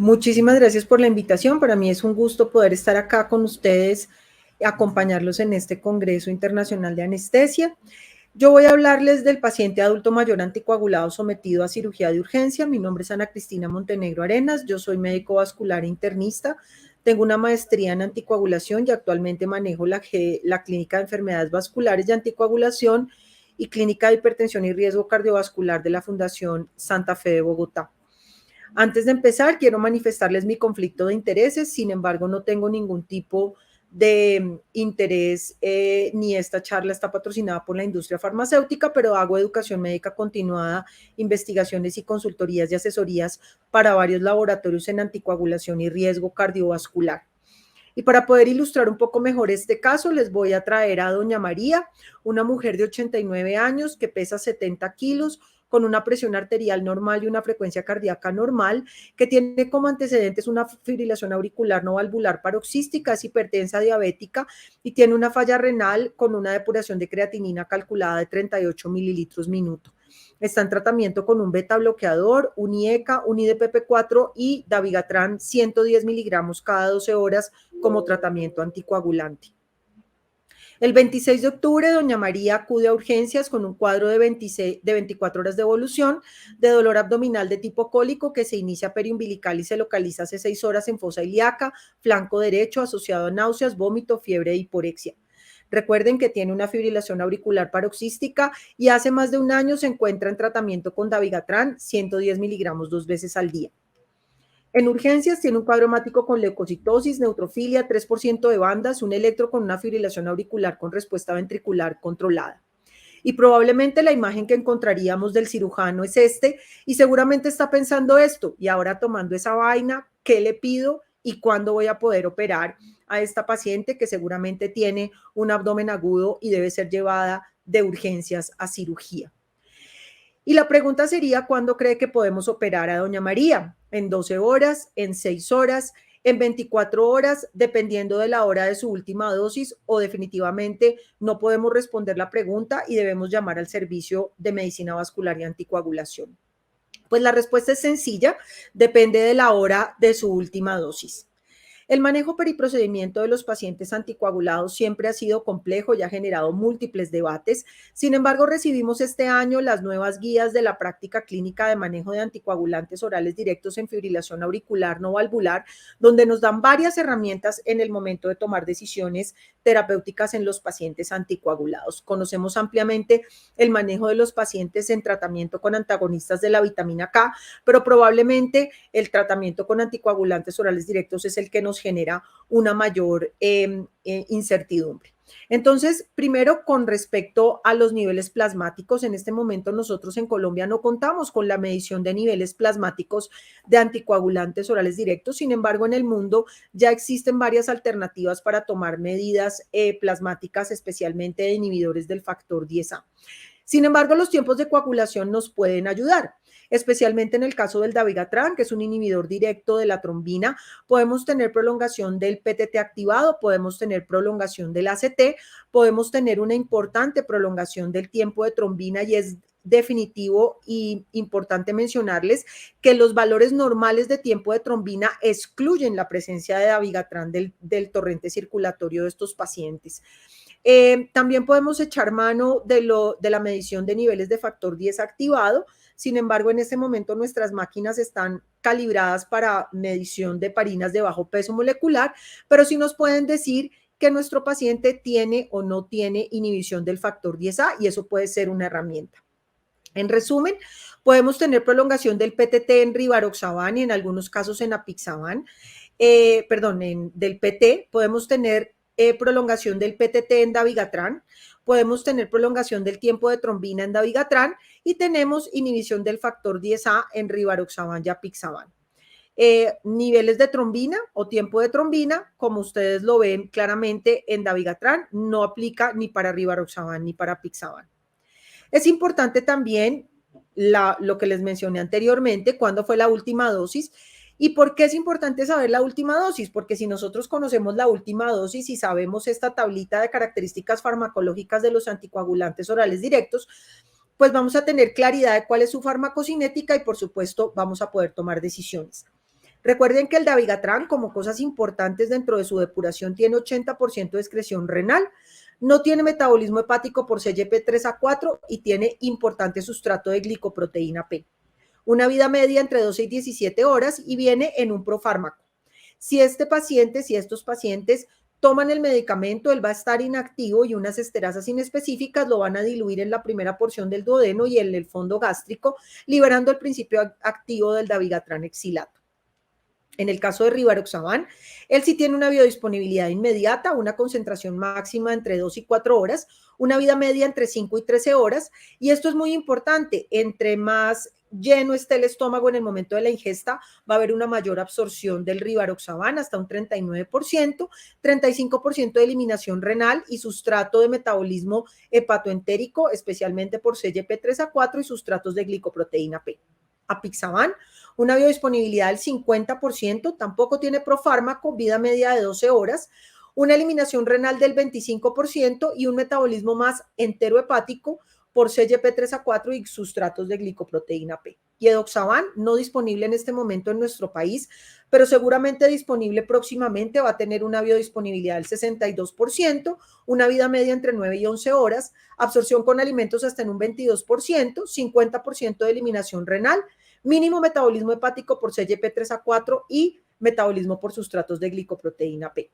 Muchísimas gracias por la invitación. Para mí es un gusto poder estar acá con ustedes, acompañarlos en este Congreso Internacional de Anestesia. Yo voy a hablarles del paciente adulto mayor anticoagulado sometido a cirugía de urgencia. Mi nombre es Ana Cristina Montenegro Arenas. Yo soy médico vascular e internista. Tengo una maestría en anticoagulación y actualmente manejo la clínica de enfermedades vasculares de anticoagulación y clínica de hipertensión y riesgo cardiovascular de la Fundación Santa Fe de Bogotá. Antes de empezar, quiero manifestarles mi conflicto de intereses, sin embargo, no tengo ningún tipo de interés, ni esta charla está patrocinada por la industria farmacéutica, pero hago educación médica continuada, investigaciones y consultorías y asesorías para varios laboratorios en anticoagulación y riesgo cardiovascular. Y para poder ilustrar un poco mejor este caso, les voy a traer a doña María, una mujer de 89 años que pesa 70 kilos, con una presión arterial normal y una frecuencia cardíaca normal, que tiene como antecedentes una fibrilación auricular no valvular paroxística, es hipertensa diabética y tiene una falla renal con una depuración de creatinina calculada de 38 mililitros minuto. Está en tratamiento con un beta bloqueador, un IECA, un IDPP4 y dabigatran 110 miligramos cada 12 horas como tratamiento anticoagulante. El 26 de octubre, doña María acude a urgencias con un cuadro de 24 horas de evolución de dolor abdominal de tipo cólico que se inicia periumbilical y se localiza hace 6 horas en fosa ilíaca, flanco derecho, asociado a náuseas, vómito, fiebre e hiporexia. Recuerden que tiene una fibrilación auricular paroxística y hace más de un año se encuentra en tratamiento con dabigatran 110 miligramos 2 veces al día. En urgencias tiene un cuadro hemático con leucocitosis, neutrofilia, 3% de bandas, un electro con una fibrilación auricular con respuesta ventricular controlada. Y probablemente la imagen que encontraríamos del cirujano es este, y seguramente está pensando esto, y ahora tomando esa vaina, ¿qué le pido y cuándo voy a poder operar a esta paciente que seguramente tiene un abdomen agudo y debe ser llevada de urgencias a cirugía? Y la pregunta sería, ¿cuándo cree que podemos operar a doña María? ¿En 12 horas? ¿En 6 horas? ¿En 24 horas? Dependiendo de la hora de su última dosis, o definitivamente no podemos responder la pregunta y debemos llamar al servicio de medicina vascular y anticoagulación. Pues la respuesta es sencilla, depende de la hora de su última dosis. El manejo periprocedimiento de los pacientes anticoagulados siempre ha sido complejo y ha generado múltiples debates. Sin embargo, recibimos este año las nuevas guías de la práctica clínica de manejo de anticoagulantes orales directos en fibrilación auricular no valvular, donde nos dan varias herramientas en el momento de tomar decisiones terapéuticas en los pacientes anticoagulados. Conocemos ampliamente el manejo de los pacientes en tratamiento con antagonistas de la vitamina K, pero probablemente el tratamiento con anticoagulantes orales directos es el que nos genera una mayor incertidumbre. Entonces, primero, con respecto a los niveles plasmáticos, en este momento nosotros en Colombia no contamos con la medición de niveles plasmáticos de anticoagulantes orales directos. Sin embargo, en el mundo ya existen varias alternativas para tomar medidas plasmáticas, especialmente de inhibidores del factor 10A. Sin embargo, los tiempos de coagulación nos pueden ayudar, especialmente en el caso del dabigatran, que es un inhibidor directo de la trombina. Podemos tener prolongación del PTT activado, podemos tener prolongación del ACT, podemos tener una importante prolongación del tiempo de trombina, y es definitivo y importante mencionarles que los valores normales de tiempo de trombina excluyen la presencia de dabigatran del torrente circulatorio de estos pacientes. También podemos echar mano de la medición de niveles de factor 10 activado. Sin embargo, en este momento nuestras máquinas están calibradas para medición de heparinas de bajo peso molecular, pero sí nos pueden decir que nuestro paciente tiene o no tiene inhibición del factor 10A, y eso puede ser una herramienta. En resumen, podemos tener prolongación del PTT en rivaroxaban y en algunos casos en apixaban, del PT. Podemos tener prolongación del PTT en dabigatran, podemos tener prolongación del tiempo de trombina en dabigatran y tenemos inhibición del factor 10A en rivaroxaban y apixaban. Niveles de trombina o tiempo de trombina, como ustedes lo ven claramente en dabigatran, no aplica ni para rivaroxaban ni para apixaban. Es importante también lo que les mencioné anteriormente, cuándo fue la última dosis. ¿Y por qué es importante saber la última dosis? Porque si nosotros conocemos la última dosis y sabemos esta tablita de características farmacológicas de los anticoagulantes orales directos, pues vamos a tener claridad de cuál es su farmacocinética y por supuesto vamos a poder tomar decisiones. Recuerden que el dabigatran, como cosas importantes dentro de su depuración, tiene 80% de excreción renal, no tiene metabolismo hepático por CYP3A4 y tiene importante sustrato de glicoproteína P. Una vida media entre 12 y 17 horas y viene en un profármaco. Si estos pacientes toman el medicamento, él va a estar inactivo y unas esterasas inespecíficas lo van a diluir en la primera porción del duodeno y en el fondo gástrico, liberando el principio activo del dabigatran exilato. En el caso de rivaroxaban, él sí tiene una biodisponibilidad inmediata, una concentración máxima entre 2 y 4 horas, una vida media entre 5 y 13 horas, y esto es muy importante, entre más lleno esté el estómago en el momento de la ingesta, va a haber una mayor absorción del rivaroxaban, hasta un 39%, 35% de eliminación renal y sustrato de metabolismo hepatoentérico, especialmente por CYP3A4 y sustratos de glicoproteína P. Apixaban, una biodisponibilidad del 50%, tampoco tiene profármaco, vida media de 12 horas, una eliminación renal del 25% y un metabolismo más enterohepático por CYP3A4 y sustratos de glicoproteína P. Y edoxaban, no disponible en este momento en nuestro país, pero seguramente disponible próximamente, va a tener una biodisponibilidad del 62%, una vida media entre 9 y 11 horas, absorción con alimentos hasta en un 22%, 50% de eliminación renal, mínimo metabolismo hepático por CYP3A4 y metabolismo por sustratos de glicoproteína P.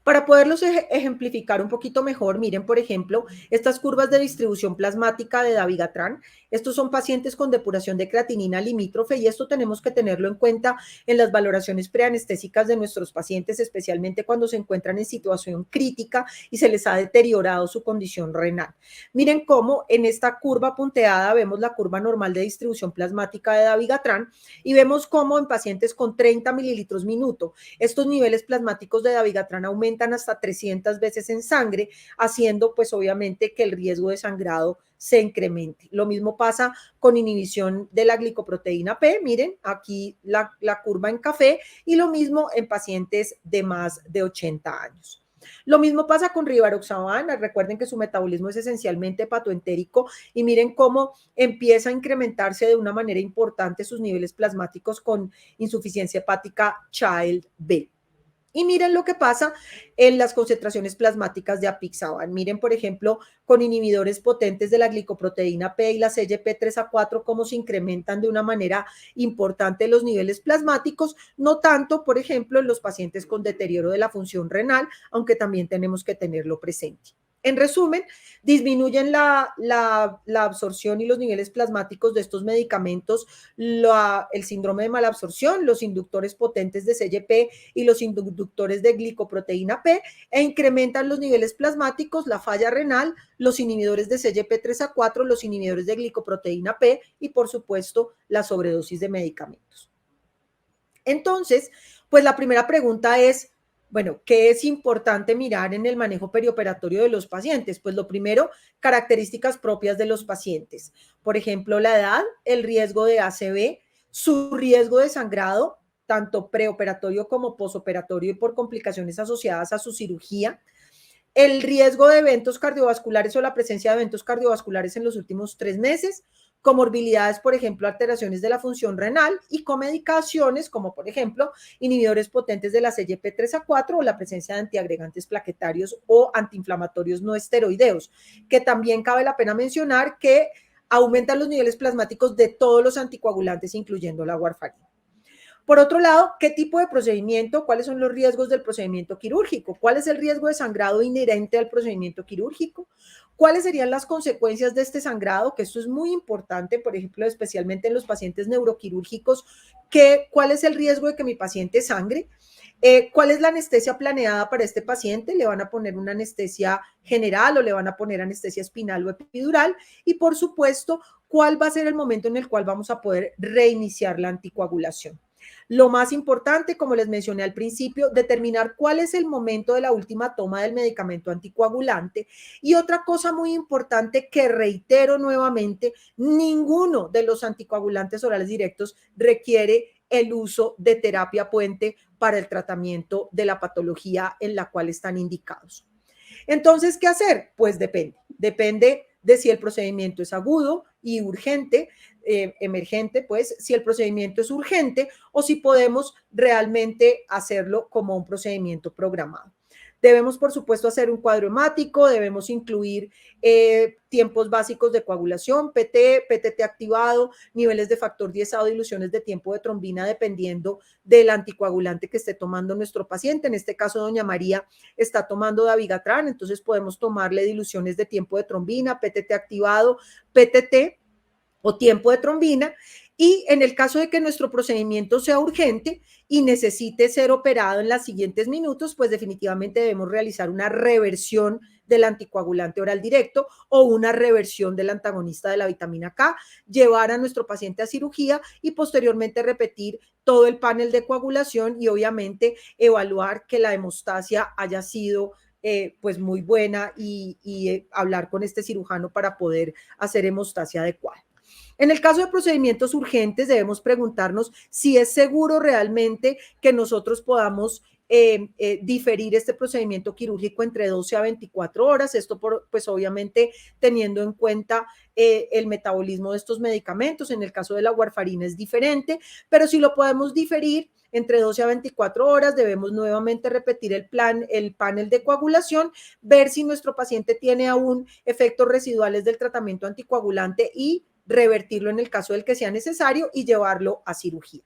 Para poderlos ejemplificar un poquito mejor, miren, por ejemplo, estas curvas de distribución plasmática de dabigatran. Estos son pacientes con depuración de creatinina limítrofe y esto tenemos que tenerlo en cuenta en las valoraciones preanestésicas de nuestros pacientes, especialmente cuando se encuentran en situación crítica y se les ha deteriorado su condición renal. Miren cómo en esta curva punteada vemos la curva normal de distribución plasmática de dabigatran y vemos cómo en pacientes con 30 mililitros minuto, estos niveles plasmáticos de dabigatran aumentan hasta 300 veces en sangre, haciendo pues obviamente que el riesgo de sangrado se incremente. Lo mismo pasa con inhibición de la glicoproteína P, miren aquí la curva en café, y lo mismo en pacientes de más de 80 años. Lo mismo pasa con rivaroxaban, recuerden que su metabolismo es esencialmente hepatoentérico y miren cómo empieza a incrementarse de una manera importante sus niveles plasmáticos con insuficiencia hepática Child B. Y miren lo que pasa en las concentraciones plasmáticas de apixaban. Miren, por ejemplo, con inhibidores potentes de la glicoproteína P y la CYP3A4, cómo se incrementan de una manera importante los niveles plasmáticos, no tanto, por ejemplo, en los pacientes con deterioro de la función renal, aunque también tenemos que tenerlo presente. En resumen, disminuyen la absorción y los niveles plasmáticos de estos medicamentos, el síndrome de malabsorción, los inductores potentes de CYP y los inductores de glicoproteína P, e incrementan los niveles plasmáticos, la falla renal, los inhibidores de CYP3A4, los inhibidores de glicoproteína P y, por supuesto, la sobredosis de medicamentos. Entonces, pues la primera pregunta es, bueno, ¿qué es importante mirar en el manejo perioperatorio de los pacientes? Pues lo primero, características propias de los pacientes. Por ejemplo, la edad, el riesgo de ACV, su riesgo de sangrado, tanto preoperatorio como posoperatorio y por complicaciones asociadas a su cirugía, el riesgo de eventos cardiovasculares o la presencia de eventos cardiovasculares en los últimos 3 meses, comorbilidades, por ejemplo, alteraciones de la función renal y comedicaciones como, por ejemplo, inhibidores potentes de la CYP3A4 o la presencia de antiagregantes plaquetarios o antiinflamatorios no esteroideos, que también cabe la pena mencionar que aumentan los niveles plasmáticos de todos los anticoagulantes, incluyendo la warfarina. Por otro lado, ¿qué tipo de procedimiento? ¿Cuáles son los riesgos del procedimiento quirúrgico? ¿Cuál es el riesgo de sangrado inherente al procedimiento quirúrgico? ¿Cuáles serían las consecuencias de este sangrado? Que esto es muy importante, por ejemplo, especialmente en los pacientes neuroquirúrgicos. ¿Cuál es el riesgo de que mi paciente sangre? ¿Cuál es la anestesia planeada para este paciente? ¿Le van a poner una anestesia general o le van a poner anestesia espinal o epidural? Y por supuesto, ¿cuál va a ser el momento en el cual vamos a poder reiniciar la anticoagulación? Lo más importante, como les mencioné al principio, determinar cuál es el momento de la última toma del medicamento anticoagulante. Y otra cosa muy importante que reitero nuevamente, ninguno de los anticoagulantes orales directos requiere el uso de terapia puente para el tratamiento de la patología en la cual están indicados. Entonces, ¿qué hacer? Pues depende de si el procedimiento es agudo, y urgente, emergente, pues si el procedimiento es urgente o si podemos realmente hacerlo como un procedimiento programado. Debemos, por supuesto, hacer un cuadro hemático, debemos incluir tiempos básicos de coagulación, PT, PTT activado, niveles de factor 10A o diluciones de tiempo de trombina dependiendo del anticoagulante que esté tomando nuestro paciente. En este caso, doña María está tomando dabigatran, entonces podemos tomarle diluciones de tiempo de trombina, PTT activado, PTT o tiempo de trombina. Y en el caso de que nuestro procedimiento sea urgente y necesite ser operado en los siguientes minutos, pues definitivamente debemos realizar una reversión del anticoagulante oral directo o una reversión del antagonista de la vitamina K, llevar a nuestro paciente a cirugía y posteriormente repetir todo el panel de coagulación y obviamente evaluar que la hemostasia haya sido pues muy buena y hablar con este cirujano para poder hacer hemostasia adecuada. En el caso de procedimientos urgentes, debemos preguntarnos si es seguro realmente que nosotros podamos diferir este procedimiento quirúrgico entre 12 a 24 horas. Esto, pues obviamente, teniendo en cuenta el metabolismo de estos medicamentos. En el caso de la warfarina es diferente, pero si lo podemos diferir entre 12 a 24 horas, debemos nuevamente repetir el panel de coagulación, ver si nuestro paciente tiene aún efectos residuales del tratamiento anticoagulante y revertirlo en el caso del que sea necesario y llevarlo a cirugía.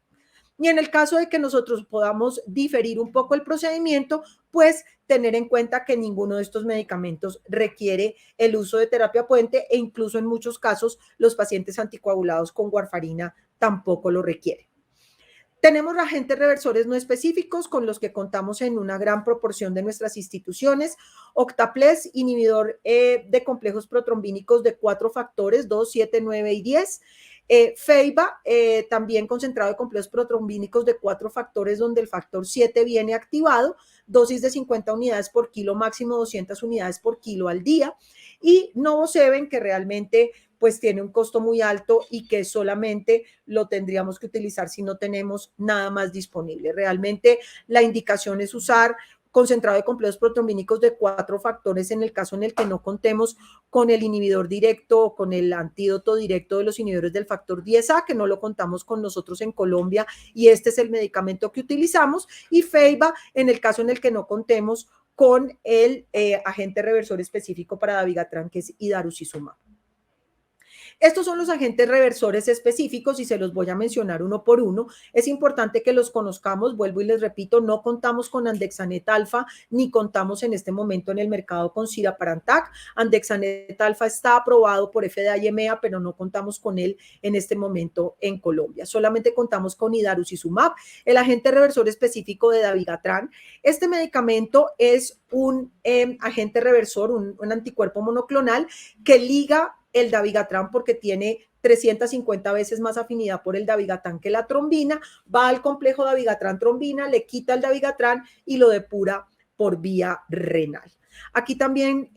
Y en el caso de que nosotros podamos diferir un poco el procedimiento, pues tener en cuenta que ninguno de estos medicamentos requiere el uso de terapia puente e incluso en muchos casos los pacientes anticoagulados con warfarina tampoco lo requieren. Tenemos agentes reversores no específicos con los que contamos en una gran proporción de nuestras instituciones. Octaples, inhibidor de complejos protrombínicos de 4 factores, 2, 7, 9 y 10. Feiba, también concentrado de complejos protrombínicos de 4 factores donde el factor 7 viene activado, dosis de 50 unidades por kilo, máximo 200 unidades por kilo al día. Y Novoseven, que realmente pues tiene un costo muy alto y que solamente lo tendríamos que utilizar si no tenemos nada más disponible. Realmente la indicación es usar concentrado de complejos protrombínicos de 4 factores en el caso en el que no contemos con el inhibidor directo o con el antídoto directo de los inhibidores del factor 10A, que no lo contamos con nosotros en Colombia y este es el medicamento que utilizamos, y Feiba en el caso en el que no contemos con el agente reversor específico para dabigatran, que es idarucizumab. Estos son los agentes reversores específicos y se los voy a mencionar uno por uno. Es importante que los conozcamos, vuelvo y les repito, no contamos con Andexanet alfa ni contamos en este momento en el mercado con Siraparantac. Andexanet alfa está aprobado por FDA y EMEA, pero no contamos con él en este momento en Colombia. Solamente contamos con idarucizumab, el agente reversor específico de dabigatran. Este medicamento es un agente reversor, un anticuerpo monoclonal que liga el dabigatran porque tiene 350 veces más afinidad por el dabigatran que la trombina, va al complejo dabigatran-trombina, le quita el dabigatran y lo depura por vía renal. Aquí también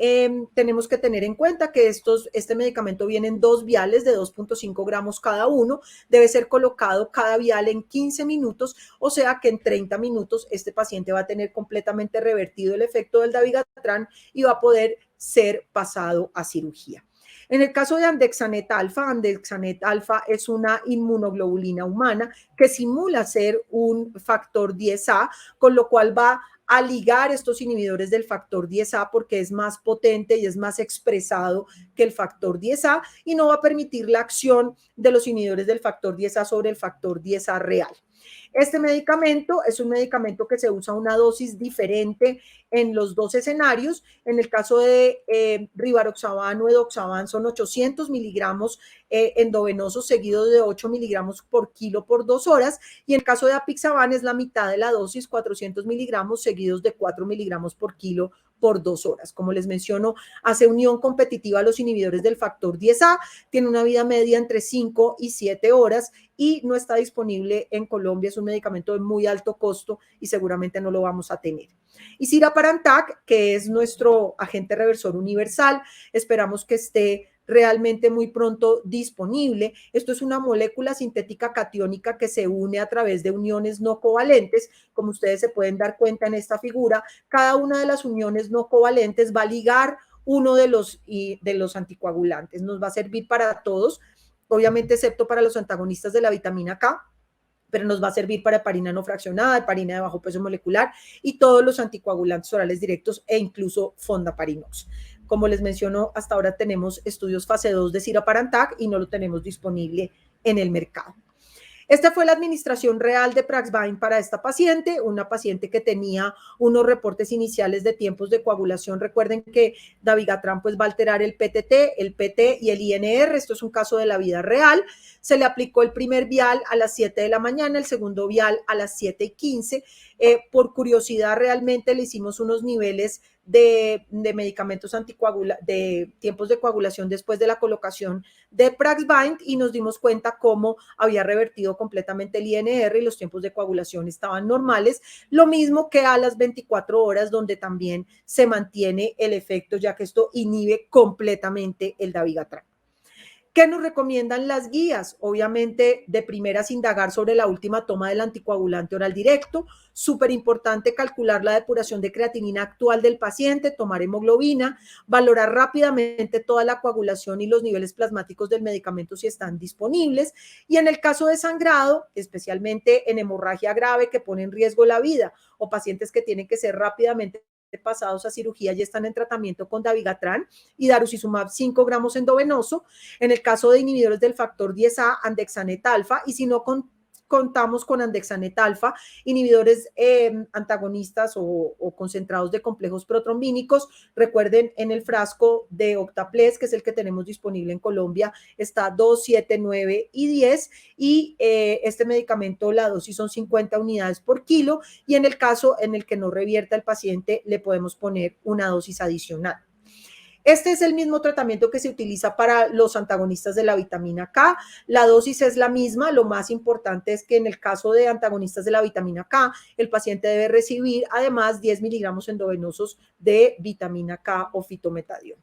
tenemos que tener en cuenta que este medicamento viene en 2 viales de 2.5 gramos cada uno, debe ser colocado cada vial en 15 minutos, o sea que en 30 minutos este paciente va a tener completamente revertido el efecto del dabigatran y va a poder ser pasado a cirugía. En el caso de Andexanet alfa es una inmunoglobulina humana que simula ser un factor 10A, con lo cual va a ligar estos inhibidores del factor 10A porque es más potente y es más expresado que el factor 10A y no va a permitir la acción de los inhibidores del factor 10A sobre el factor 10A real. Este medicamento es un medicamento que se usa a una dosis diferente en los 2 escenarios. En el caso de rivaroxaban o edoxaban son 800 miligramos endovenosos seguidos de 8 miligramos por kilo por 2 horas y en el caso de apixaban es la mitad de la dosis, 400 miligramos seguidos de 4 miligramos por kilo por 2 horas. Como les menciono, hace unión competitiva a los inhibidores del factor 10A, tiene una vida media entre 5 y 7 horas y no está disponible en Colombia, es un medicamento de muy alto costo y seguramente no lo vamos a tener. Y Siraparantac, que es nuestro agente reversor universal, esperamos que esté realmente muy pronto disponible. Esto es una molécula sintética catiónica que se une a través de uniones no covalentes. Como ustedes se pueden dar cuenta en esta figura, cada una de las uniones no covalentes va a ligar uno de los anticoagulantes. Nos va a servir para todos, obviamente excepto para los antagonistas de la vitamina K, pero nos va a servir para heparina no fraccionada, heparina de bajo peso molecular y todos los anticoagulantes orales directos e incluso fondaparinux. Como les menciono, hasta ahora tenemos estudios fase 2 de Siraparantac y no lo tenemos disponible en el mercado. Esta fue la administración real de Praxbind para esta paciente, una paciente que tenía unos reportes iniciales de tiempos de coagulación. Recuerden que dabigatran pues va a alterar el PTT, el PT y el INR. Esto es un caso de la vida real. Se le aplicó el primer vial a las 7 de la mañana, el segundo vial a las 7:15. Por curiosidad, realmente le hicimos unos niveles de medicamentos de tiempos de coagulación después de la colocación de Praxbind y nos dimos cuenta cómo había revertido completamente el INR y los tiempos de coagulación estaban normales, lo mismo que a las 24 horas donde también se mantiene el efecto, ya que esto inhibe completamente el dabigatran. ¿Qué nos recomiendan las guías? Obviamente, de primeras, indagar sobre la última toma del anticoagulante oral directo. Súper importante calcular la depuración de creatinina actual del paciente, tomar hemoglobina, valorar rápidamente toda la coagulación y los niveles plasmáticos del medicamento si están disponibles. Y en el caso de sangrado, especialmente en hemorragia grave que pone en riesgo la vida o pacientes que tienen que ser rápidamente pasados a cirugía y están en tratamiento con dabigatran y darucizumab 5 gramos endovenoso. En el caso de inhibidores del factor 10A, andexanet alfa, y si no contamos con andexanet alfa, inhibidores antagonistas o concentrados de complejos protrombínicos. Recuerden, en el frasco de Octaples, que es el que tenemos disponible en Colombia, está 2, 7, 9 y 10, y este medicamento, la dosis son 50 unidades por kilo, y en el caso en el que no revierta el paciente, le podemos poner una dosis adicional. Este es el mismo tratamiento que se utiliza para los antagonistas de la vitamina K. La dosis es la misma. Lo más importante es que en el caso de antagonistas de la vitamina K, el paciente debe recibir además 10 miligramos endovenosos de vitamina K o fitometadiona.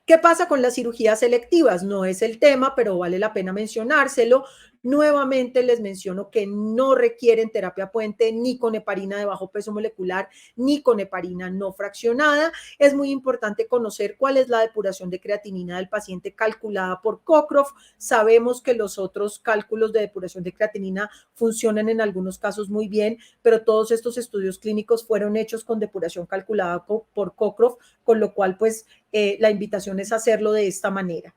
¿Qué pasa con las cirugías selectivas? No es el tema, pero vale la pena mencionárselo. Nuevamente les menciono que no requieren terapia puente ni con heparina de bajo peso molecular ni con heparina no fraccionada. Es muy importante conocer cuál es la depuración de creatinina del paciente calculada por Cockcroft. Sabemos que los otros cálculos de depuración de creatinina funcionan en algunos casos muy bien, pero todos estos estudios clínicos fueron hechos con depuración calculada por Cockcroft, con lo cual pues la invitación es hacerlo de esta manera.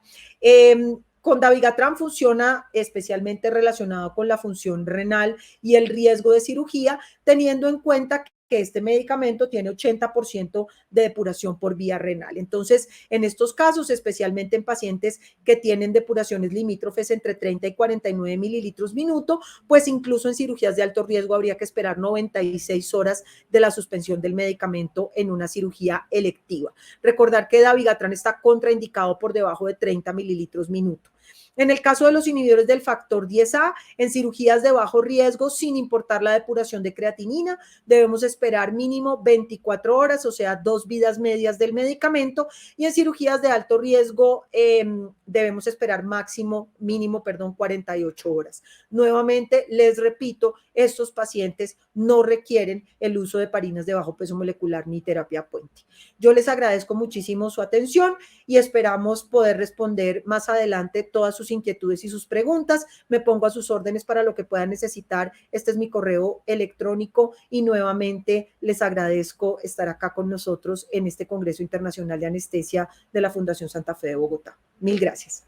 Con dabigatran funciona especialmente relacionado con la función renal y el riesgo de cirugía, teniendo en cuenta que este medicamento tiene 80% de depuración por vía renal. Entonces, en estos casos, especialmente en pacientes que tienen depuraciones limítrofes entre 30 y 49 mililitros minuto, pues incluso en cirugías de alto riesgo habría que esperar 96 horas de la suspensión del medicamento en una cirugía electiva. Recordar que dabigatran está contraindicado por debajo de 30 mililitros minuto. En el caso de los inhibidores del factor 10A, en cirugías de bajo riesgo, sin importar la depuración de creatinina, debemos esperar mínimo 24 horas, o sea, 2 vidas medias del medicamento, y en cirugías de alto riesgo debemos esperar mínimo 48 horas. Nuevamente, les repito, estos pacientes no requieren el uso de heparinas de bajo peso molecular ni terapia puente. Yo les agradezco muchísimo su atención y esperamos poder responder más adelante todas sus inquietudes y sus preguntas. Me pongo a sus órdenes para lo que puedan necesitar. Este es mi correo electrónico y nuevamente les agradezco estar acá con nosotros en este Congreso Internacional de Anestesia de la Fundación Santa Fe de Bogotá. Mil gracias.